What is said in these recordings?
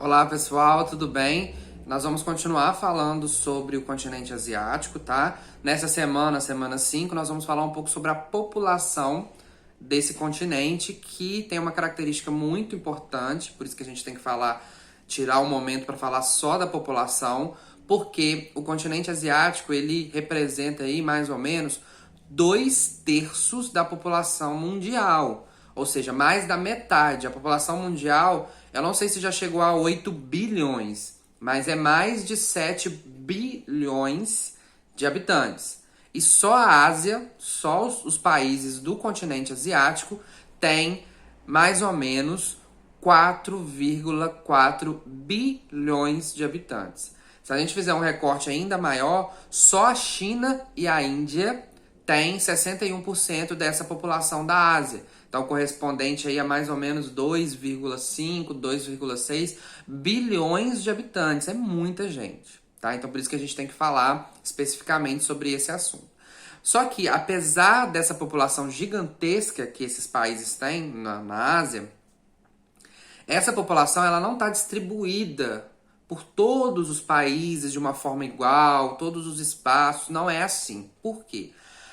Olá pessoal, tudo bem? Nós vamos continuar falando sobre o continente asiático, tá? Nessa semana 5, nós vamos falar um pouco sobre a população desse continente, que tem uma característica muito importante, por isso que a gente tem que tirar um momento para falar só da população, porque o continente asiático, ele representa aí mais ou menos 2/3 da população mundial. Ou seja, mais da metade. A população mundial, eu não sei se já chegou a 8 bilhões, mas é mais de 7 bilhões de habitantes. E só a Ásia, só os países do continente asiático, têm mais ou menos 4,4 bilhões de habitantes. Se a gente fizer um recorte ainda maior, só a China e a Índia têm 61% dessa população da Ásia. Então, correspondente aí a mais ou menos 2,5, 2,6 bilhões de habitantes. É muita gente, tá? Então, por isso que a gente tem que falar especificamente sobre esse assunto. Só que, apesar dessa população gigantesca que esses países têm na Ásia, essa população ela não está distribuída por todos os países de uma forma igual, todos os espaços. Não é assim. Por quê?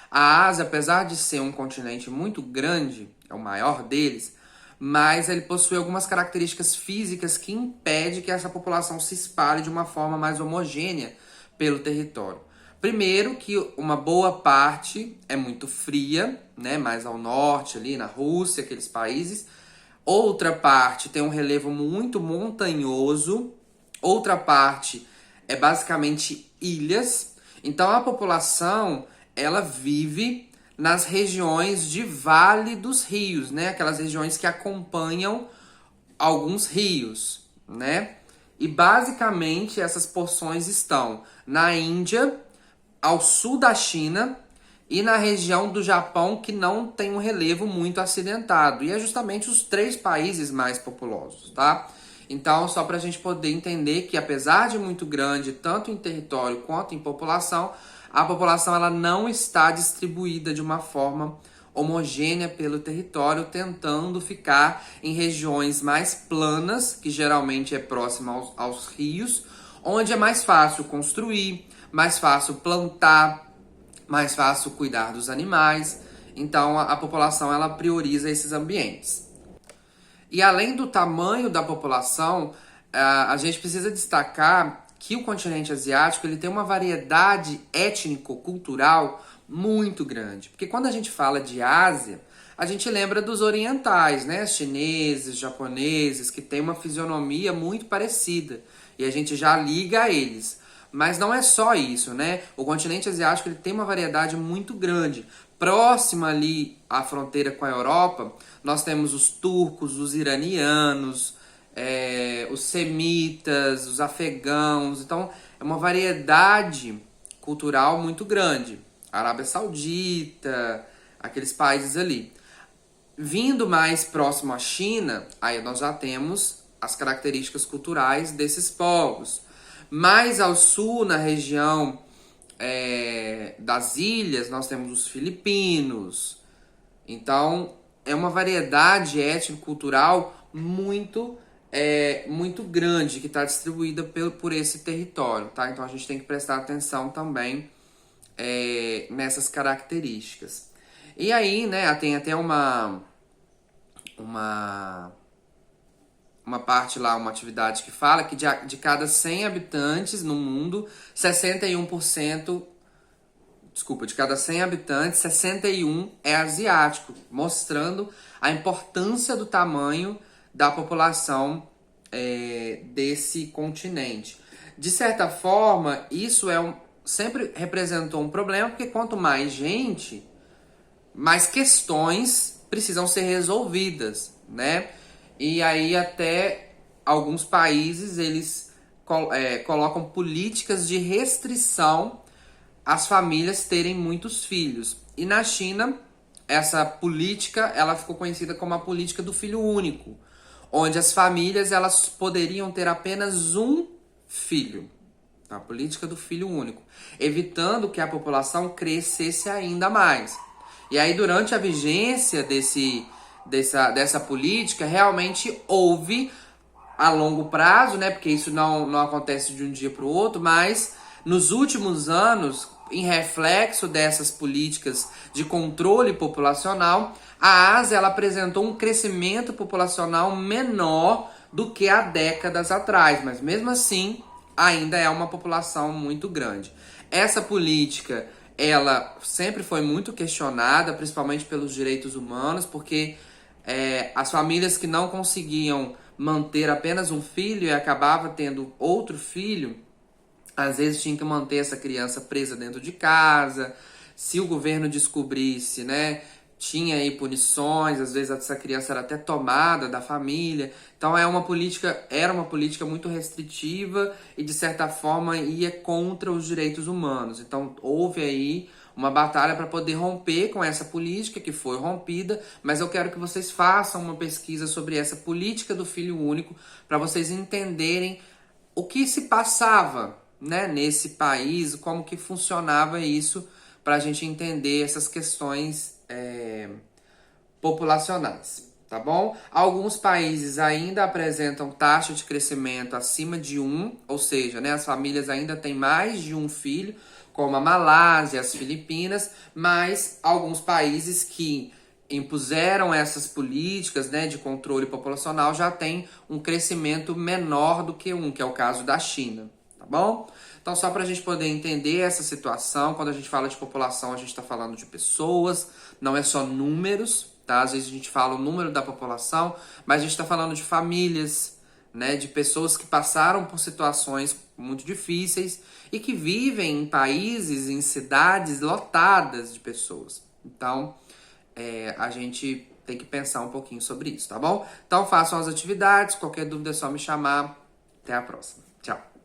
A Ásia, apesar de ser um continente muito grande, é o maior deles, mas ele possui algumas características físicas que impedem que essa população se espalhe de uma forma mais homogênea pelo território. Primeiro, que uma boa parte é muito fria, né, mais ao norte, ali na Rússia, aqueles países. Outra parte tem um relevo muito montanhoso. Outra parte é basicamente ilhas. Então, a população ela vive nas regiões de vale dos rios, né? Aquelas regiões que acompanham alguns rios, né? E basicamente essas porções estão na Índia, ao sul da China e na região do Japão, que não tem um relevo muito acidentado. E é justamente os 3 países mais populosos, tá? Então, só para a gente poder entender que, apesar de muito grande, tanto em território quanto em população, a população ela não está distribuída de uma forma homogênea pelo território, tentando ficar em regiões mais planas, que geralmente é próxima aos rios, onde é mais fácil construir, mais fácil plantar, mais fácil cuidar dos animais. Então, a população ela prioriza esses ambientes. E além do tamanho da população, a gente precisa destacar que o continente asiático ele tem uma variedade étnico-cultural muito grande. Porque quando a gente fala de Ásia, a gente lembra dos orientais, né? Chineses, japoneses, que têm uma fisionomia muito parecida. E a gente já liga a eles. Mas não é só isso, né? O continente asiático ele tem uma variedade muito grande. Próxima ali à fronteira com a Europa, nós temos os turcos, os iranianos, os semitas, os afegãos. Então, é uma variedade cultural muito grande. Arábia Saudita, aqueles países ali. Vindo mais próximo à China, aí nós já temos as características culturais desses povos. Mais ao sul, na região das ilhas, nós temos os filipinos. Então, é uma variedade étnico-cultural muito grande que está distribuída por esse território, tá? Então, a gente tem que prestar atenção também nessas características. E aí, né, tem até uma parte lá, uma atividade que fala que de cada 100 habitantes no mundo, 61%, de cada 100 habitantes, 61 é asiático, mostrando a importância do tamanho da população desse continente. De certa forma, isso sempre representou um problema, porque quanto mais gente, mais questões precisam ser resolvidas, né? E aí até alguns países eles colocam políticas de restrição às famílias terem muitos filhos. E na China, essa política ela ficou conhecida como a política do filho único, onde as famílias elas poderiam ter apenas um filho. A política do filho único, evitando que a população crescesse ainda mais. E aí, durante a vigência dessa política, realmente houve a longo prazo, né? Porque isso não acontece de um dia para o outro, mas nos últimos anos, em reflexo dessas políticas de controle populacional, a Ásia ela apresentou um crescimento populacional menor do que há décadas atrás, mas mesmo assim ainda é uma população muito grande. Essa política ela sempre foi muito questionada, principalmente pelos direitos humanos, porque as famílias que não conseguiam manter apenas um filho e acabava tendo outro filho, às vezes tinha que manter essa criança presa dentro de casa. Se o governo descobrisse, né, tinha aí punições, às vezes essa criança era até tomada da família. Então era uma política muito restritiva e de certa forma ia contra os direitos humanos. Então houve aí uma batalha para poder romper com essa política que foi rompida, mas eu quero que vocês façam uma pesquisa sobre essa política do filho único para vocês entenderem o que se passava, né, nesse país, como que funcionava isso, para a gente entender essas questões populacionais, tá bom? Alguns países ainda apresentam taxa de crescimento acima de 1, ou seja, né, as famílias ainda têm mais de um filho, como a Malásia, as Filipinas, mas alguns países que impuseram essas políticas, né, de controle populacional já têm um crescimento menor do que 1, que é o caso da China, tá bom? Então, só para a gente poder entender essa situação, quando a gente fala de população, a gente está falando de pessoas, não é só números, tá? Às vezes a gente fala o número da população, mas a gente está falando de famílias, né? De pessoas que passaram por situações muito difíceis e que vivem em países, em cidades lotadas de pessoas. Então, a gente tem que pensar um pouquinho sobre isso, tá bom? Então, façam as atividades, qualquer dúvida é só me chamar. Até a próxima. Tchau!